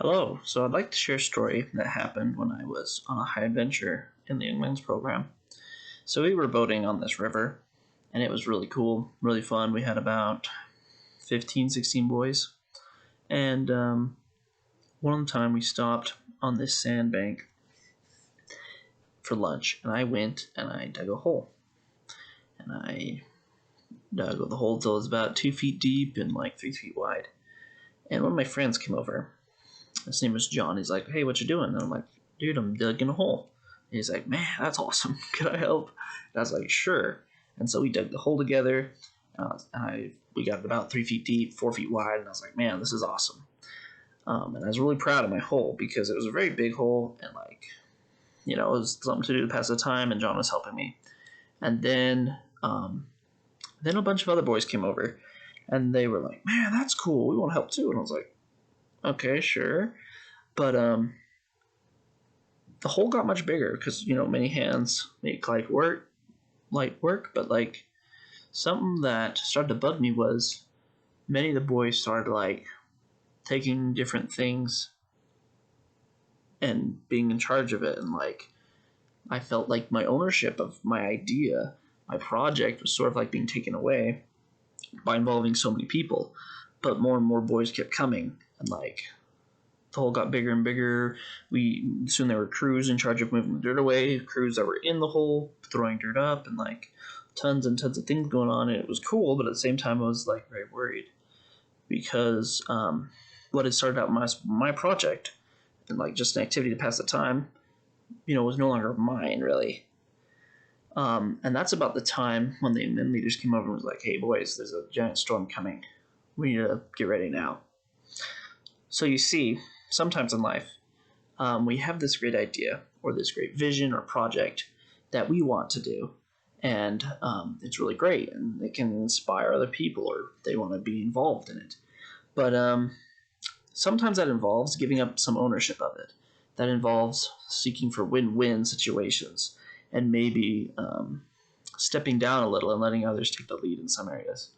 Hello. So I'd like to share a story that happened when I was on a high adventure in the Young Men's program. So we were boating on this river, and it was really cool, really fun. We had about 15, 16 boys, and one time we stopped on this sandbank for lunch, and I went and I dug a hole. And I dug the hole till it was about 2 feet deep and like 3 feet wide. And one of my friends came over. His name was John. He's like, "Hey, what you doing?" And I'm like, "Dude, I'm digging a hole." And he's like, "Man, that's awesome. Could I help?" And I was like, "Sure." And so we dug the hole together. We got it about 3 feet deep, 4 feet wide, and I was like, "Man, this is awesome." And I was really proud of my hole because it was a very big hole, and it was something to do to pass the time. And John was helping me. And then a bunch of other boys came over, and they were like, "Man, that's cool. We want to help too." And I was like, "Okay, sure." But the hole got much bigger because many hands make light work. But something that started to bug me was many of the boys started taking different things and being in charge of it, and I felt like my ownership of my idea, my project, was sort of being taken away by involving so many people. But more and more boys kept coming, and the hole got bigger and bigger. Soon there were crews in charge of moving the dirt away, crews that were in the hole throwing dirt up, and tons and tons of things going on. And it was cool, but at the same time I was very worried because what had started out my project and just an activity to pass the time, was no longer mine really. And that's about the time when the men leaders came over and was like, "Hey boys, there's a giant storm coming. We need to get ready now." So you see, sometimes in life, we have this great idea or this great vision or project that we want to do, and it's really great, and it can inspire other people or they want to be involved in it. But sometimes that involves giving up some ownership of it. That involves seeking for win-win situations and maybe stepping down a little and letting others take the lead in some areas,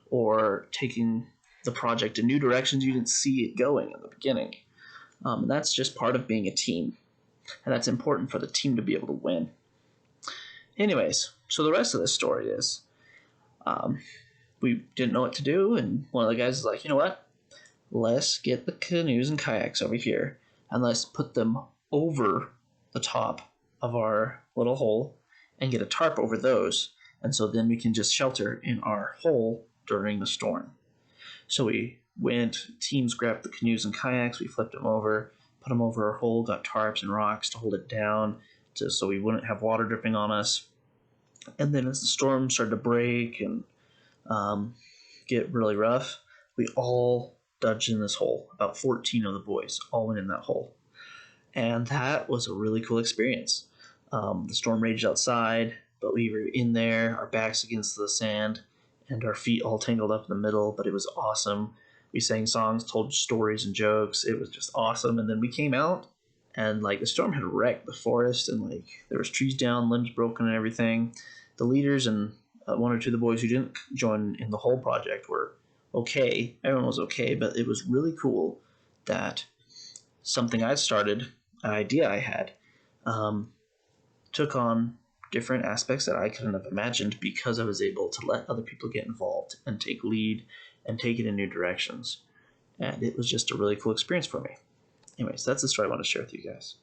or taking the project in new directions you didn't see it going in the beginning. And that's just part of being a team, and that's important for the team to be able to win. Anyways, so the rest of the story is we didn't know what to do, and one of the guys is like, "You know what? Let's get the canoes and kayaks over here, and let's put them over the top of our little hole and get a tarp over those, and so then we can just shelter in our hole during the storm." So we went, teams grabbed the canoes and kayaks, we flipped them over, put them over our hole, got tarps and rocks to hold it down so we wouldn't have water dripping on us. And then as the storm started to break and get really rough, we all dodged in this hole. About 14 of the boys all went in that hole. And that was a really cool experience. The storm raged outside, but we were in there, our backs against the sand, and our feet all tangled up in the middle, but it was awesome. We sang songs, told stories and jokes. It was just awesome. And then we came out, and the storm had wrecked the forest, and there was trees down, limbs broken and everything. The leaders and one or two of the boys who didn't join in the whole project were okay. Everyone was okay, but it was really cool that something I started, an idea I had, took on different aspects that I couldn't have imagined because I was able to let other people get involved and take lead and take it in new directions. And it was just a really cool experience for me. Anyways, that's the story I want to share with you guys.